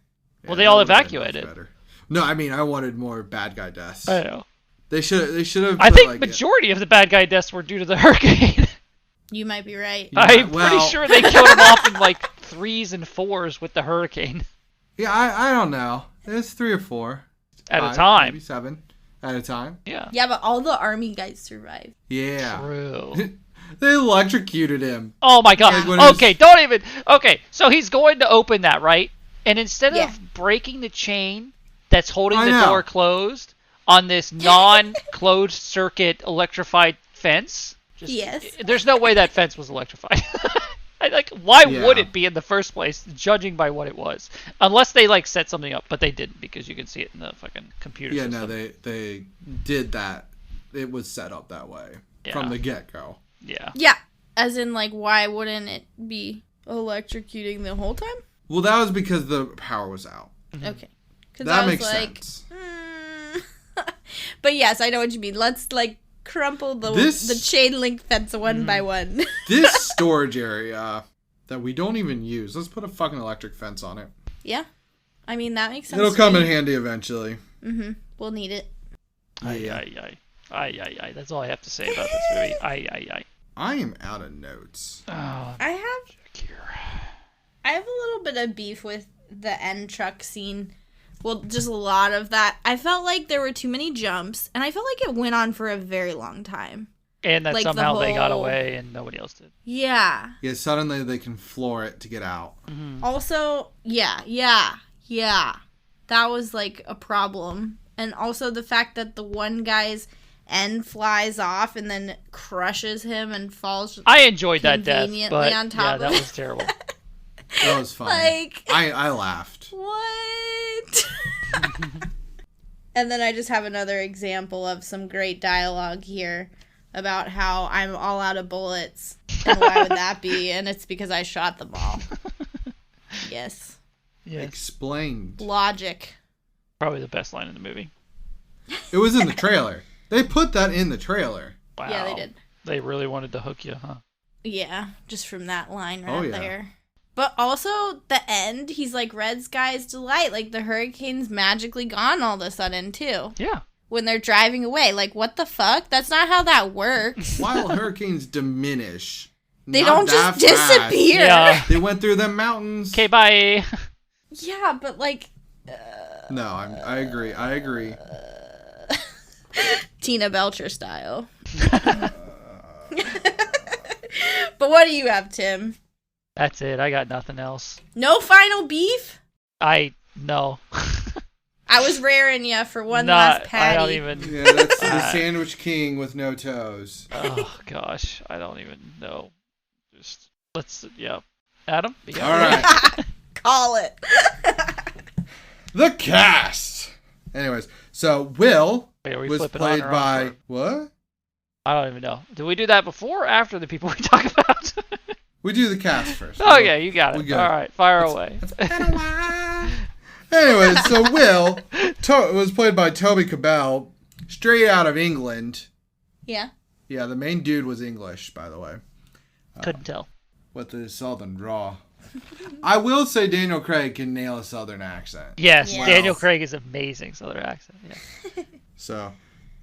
Well, they all that would've been much evacuated. better. No, I mean, I wanted more bad guy deaths. I know. They should have. I think majority of the bad guy deaths were due to the hurricane. You might be right. Yeah, I'm well- pretty sure they killed him off in like 3s and 4s with the hurricane Yeah, I don't know. It's 3 or 4 at 5, a time. maybe 7 at a time. Yeah. Yeah, but all the army guys survived. Yeah. True. They electrocuted him. Oh my god. Like when it was- Okay, don't even. Okay, so he's going to open that, right? And instead Yeah. of breaking the chain that's holding I the know. door closed on this non-closed circuit electrified fence, Yes. there's no way that fence was electrified. Why Yeah. would it be in the first place, judging by what it was? Unless they like set something up, but they didn't because you can see it in the fucking computer Yeah, system. no, they did that. It was set up that way from Yeah. the get-go. Yeah. Yeah. As in, like, why wouldn't it be electrocuting the whole time? Well, that was because the power was out. Okay. 'Cause That I was makes like, sense. But yes, I know what you mean. Let's, like, crumple the chain link fence one by one. This storage area that we don't even use, let's put a fucking electric fence on it. Yeah. I mean, that makes sense. It'll to come me. in handy eventually. Mm-hmm. We'll need it. Aye. That's all I have to say about this movie. Aye. I am out of notes. Oh, I have a little bit of beef with the end truck scene. Well, just a lot of that. I felt like there were too many jumps, and I felt like it went on for a very long time. And that Like, the somehow they got whole- away and nobody else did. Yeah. Yeah, suddenly they can floor it to get out. Also, yeah. That was, like, a problem. And also the fact that the one guy's end flies off and then crushes him and falls I enjoyed that death, conveniently but on top yeah, of that it. was terrible. That was funny. Like... I laughed. What? And then I just have another example of some great dialogue here about how I'm all out of bullets. And why would that be? And it's because I shot them all. Yes. Yes. Explained. Logic. Probably the best line in the movie. It was in the trailer. They put that in the trailer. Wow. Yeah, they did. They really wanted to hook you, huh? Yeah, just from that line right Oh, yeah. there. But also, the end, he's like Red Sky's Delight. Like, the hurricane's magically gone all of a sudden, too. Yeah. When they're driving away. Like, what the fuck? That's not how that works. While hurricanes diminish, They not don't just that fast. disappear. Yeah. They went through them mountains. Okay, bye. Yeah, but like... No, I agree. I agree. Tina Belcher style. But what do you have, Tim? That's it. I got nothing else. No final beef? No. I was raring you for one Not, last patty. I don't even. Yeah, that's the Sandwich King with no toes. Oh gosh, I don't even know. Just yeah. Adam, you got All it? right. Call it. The cast. Anyways, so Will Wait, are we was flipping played on or by off? what? I don't even know. Do we do that before or after the people we talk about? We do the cast first. Okay, you got we it. good. All right, fire away. Anyways, so Will was played by Toby Cabell, straight out of England. Yeah. Yeah, the main dude was English, by the way, Couldn't tell. with the southern draw. I will say Daniel Craig can nail a southern accent. Yes, Yes. Daniel Craig is amazing southern accent. Yeah. So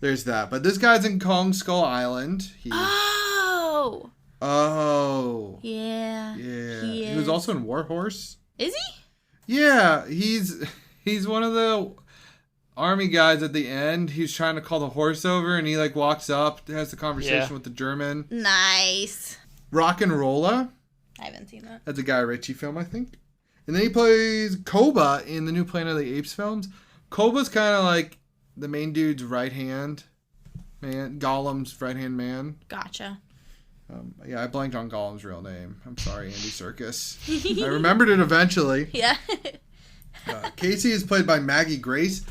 there's that. But this guy's in Kong Skull Island. Oh. Oh. Yeah. Yeah. He He was is. also in War Horse. Is he? Yeah, he's one of the army guys at the end. He's trying to call the horse over, and he like walks up, has the conversation with the German. Nice. Rock and Rolla. I haven't seen that. That's a Guy Ritchie film, I think. And then he plays Koba in the new Planet of the Apes films. Koba's kind of like the main dude's right hand man, Gollum's right hand man. Gotcha. Yeah, I blanked on Gollum's real name. I'm sorry, Andy Serkis. I remembered it eventually. Yeah. Casey is played by Maggie Grace.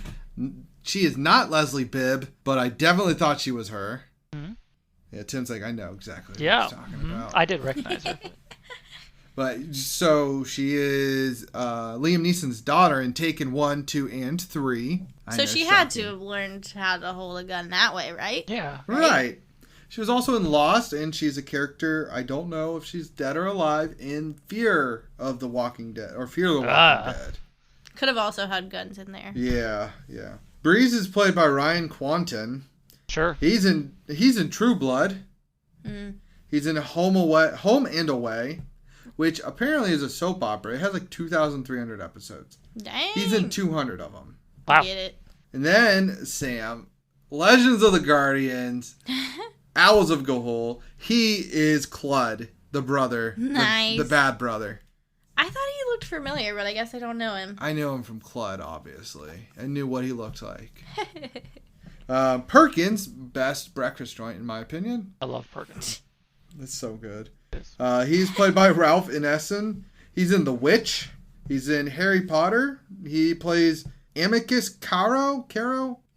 She is not Leslie Bibb, but I definitely thought she was her. Mm-hmm. Yeah, Tim's like, I know exactly what he's talking about. I did recognize her. But so she is Liam Neeson's daughter in Taken 1, 2, and 3. So she had to have learned how to hold a gun that way, right? Yeah. Right. She was also in Lost, and she's a character, I don't know if she's dead or alive, in Fear of the Walking Dead, or Fear of the Walking Dead. Could have also had guns in there. Yeah. Breeze is played by Ryan Quanten. Sure. He's in True Blood. He's in Home and Away, which apparently is a soap opera. It has like 2,300 episodes. Dang. He's in 200 of them. Wow. Get it. And then Sam, Legends of the Guardians, Owls of Gahul. He is Clud, the brother. Nice. The bad brother. I thought he looked familiar, but I guess I don't know him. I know him from Clud, obviously. I knew what he looked like. Perkins, best breakfast joint in my opinion. I love Perkins. That's so good. He's played by Ralph Ineson. He's in The Witch. He's in Harry Potter. He plays Amicus Caro.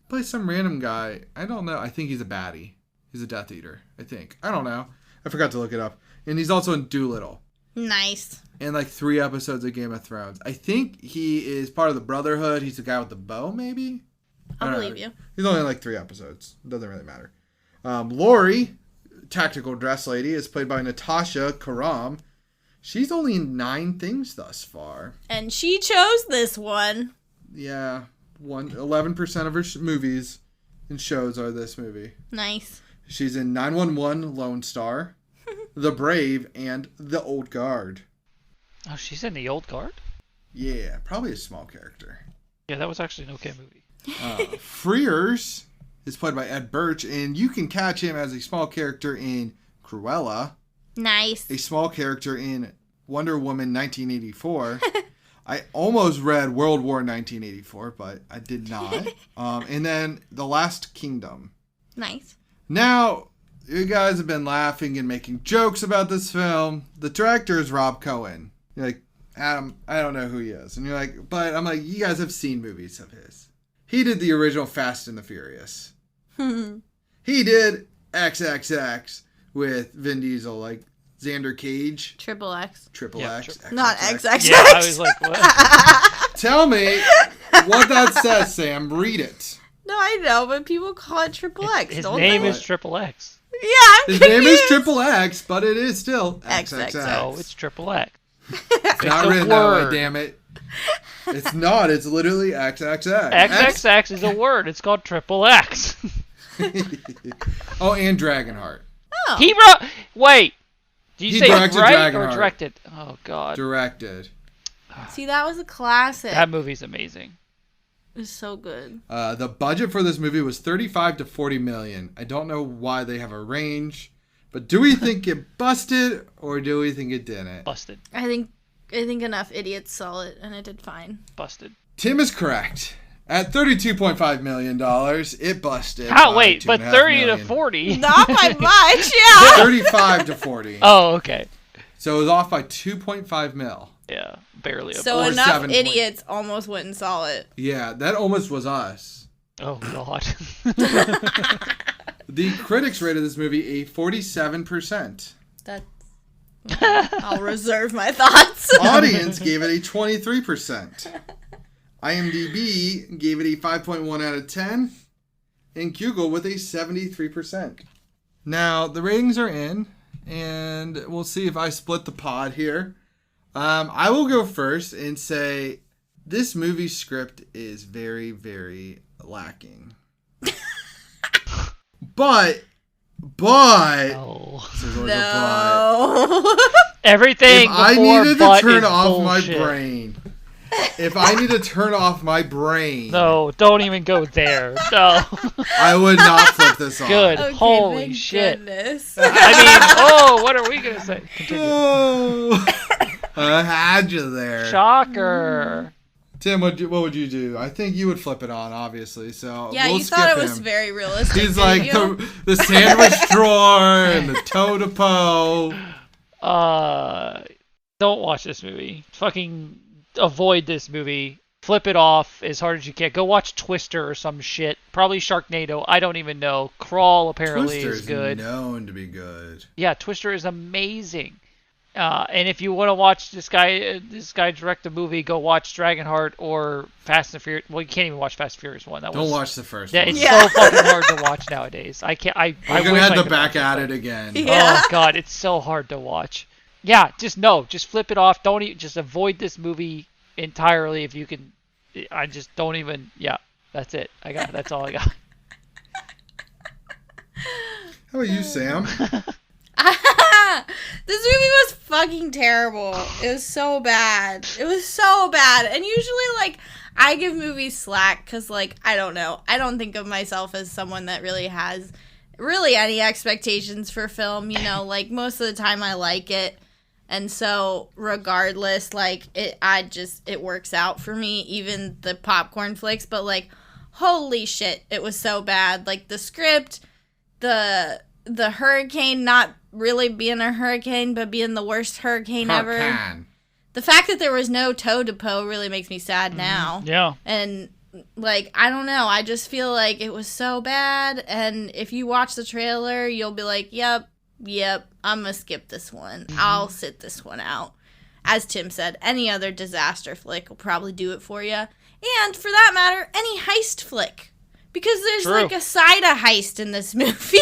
Plays some random guy. I don't know. I think he's a baddie. He's a Death Eater, I think. I don't know. I forgot to look it up. And he's also in Doolittle. Nice. And like 3 episodes of Game of Thrones. I think he is part of the Brotherhood. He's the guy with the bow, maybe? I'll believe you. He's only in like 3 episodes. Doesn't really matter. Lori, tactical dress lady, is played by Natasha Karam. She's only in 9 things thus far. And she chose this one. Yeah. 11% of her movies and shows are this movie. Nice. She's in 911, Lone Star, The Brave, and The Old Guard. Oh, she's in The Old Guard? Yeah, probably a small character. Yeah, that was actually an okay movie. Frears is played by Ed Birch, and you can catch him as a small character in Cruella. Nice. A small character in Wonder Woman 1984. I almost read World War 1984, but I did not. And then The Last Kingdom. Nice. Now, you guys have been laughing and making jokes about this film. The director is Rob Cohen. You're like, Adam, I don't know who he is. And you're like, but I'm like, you guys have seen movies of his. He did the original Fast and the Furious. He did XXX with Vin Diesel, like Xander Cage. Triple X. Triple Yeah, X. Not XXX. Yeah, I was like, what? Tell me what that says, Sam. Read it. No, I know, but people call it Triple X. His don't name they? is Triple X. Yeah, I'm His confused. name is Triple X, but it is still XXX. No, it's Triple X. It's not a written that way, word. damn it. It's not. It's literally XXX. XXX is a word. It's called Triple X. Oh, and Dragonheart. Oh. He wrote... Wait. Did you He say directed right or Dragonheart. directed? Oh, God. Directed. See, that was a classic. That movie's amazing. It was so good. The budget for this movie was 35 to 40 million. I don't know why they have a range, but do we think it busted or do we think it didn't? Busted. I think enough idiots saw it, and it did fine. Busted. Tim is correct. At $32.5 million, it busted. How? by Wait, but 2.5 30 to million. 40? Not by much, yeah. 35 to 40. Oh, okay. So it was off by 2.55 mil. Yeah, barely. So Or enough 7 point. idiots almost went and saw it. Yeah, that almost was us. Oh, God. The critics rated this movie a 47%. That's... I'll reserve my thoughts. Audience gave it a 23%. IMDb gave it a 5.1 out of 10. And Google with a 73%. Now, the ratings are in. And we'll see if I split the pod here. I will go first and say this movie script is very, very lacking. But No. there's always a No. but. Everything If I before needed to but turn is off bullshit. my brain, if I need to turn off my brain, No, don't even go there. No. I would not flip this on. Good. Okay, Holy thank shit. goodness. What are we gonna say? Continue. Oh, I had you there. Shocker. Tim, what would you do? I think you would flip it on, obviously. So Yeah, we'll you thought it skip was him. very realistic. He's didn't like you? the sandwich drawer and the toe-to-po. Don't watch this movie. Fucking avoid this movie. Flip it off as hard as you can. Go watch Twister or some shit. Probably Sharknado. I don't even know. Crawl apparently Twister's is good. known to be good. Yeah, Twister is amazing. And if you want to watch this guy direct a movie, go watch Dragonheart or Fast and Furious. Well, you can't even watch Fast and Furious 1. Don't watch the first Yeah, one. it's so fucking hard to watch nowadays. I can't. We're I gonna wish have I to could back watch at it. it again. Yeah. Oh god, it's so hard to watch. Yeah, just flip it off. Don't just avoid this movie entirely if you can. I just don't even. Yeah, that's it. That's all I got. How about you, Sam? This movie was fucking terrible. It was so bad. It was so bad. And usually, like, I give movies slack because, like, I don't know. I don't think of myself as someone that really has really any expectations for film. You know, like, most of the time I like it. And so, regardless, like, it works out for me, even the popcorn flicks. But, like, holy shit, it was so bad. Like, the script, the hurricane not really being a hurricane, but being the worst hurricane ever. The fact that there was no toe-to-po really makes me sad now. Yeah. And, like, I don't know. I just feel like it was so bad. And if you watch the trailer, you'll be like, yep, I'm going to skip this one. I'll sit this one out. As Tim said, any other disaster flick will probably do it for you. And, for that matter, any heist flick. Because there's, like, a side of heist in this movie.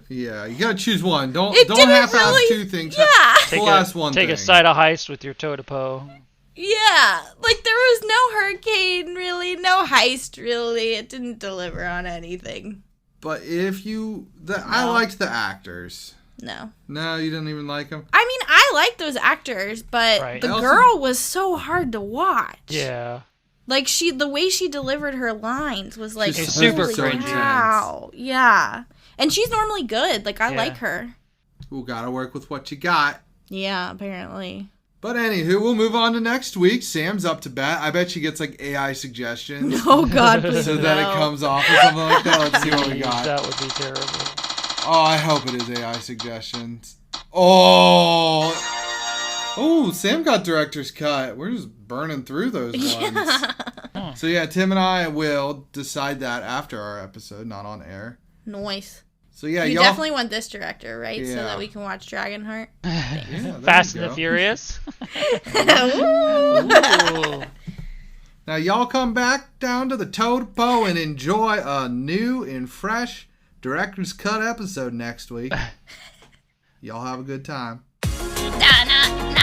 Yeah, you gotta choose one. Don't It didn't half-ass really- two things. Yeah. Full-ass one Take thing. a side of heist with your toe-to-po. Yeah, like there was no hurricane, really, no heist, really. It didn't deliver on anything. But I liked the actors. No. No, you didn't even like them? I mean, I like those actors, but Right. the girl was so hard to watch. Yeah. Like the way she delivered her lines was like She's super holy cringy. cow. Yeah. And she's normally good. Like I Yeah. like her. Ooh, gotta work with what you got. Yeah, apparently. But anywho, we'll move on to next week. Sam's up to bat. I bet she gets like AI suggestions. Oh God, please So that it no. comes off or something like that. Let's see what we got. That would be terrible. Oh, I hope it is AI suggestions. Oh, Sam got director's cut. We're just burning through those ones. So yeah, Tim and I will decide that after our episode, not on air. Nice. So yeah, You y'all definitely want this director, right? So Yeah. that we can watch Dragonheart. Yeah, there Fast you and the go. Furious. Ooh. Ooh. Now y'all come back down to the Toe-to-Po and enjoy a new and fresh director's cut episode next week. Y'all have a good time. Na, na, na.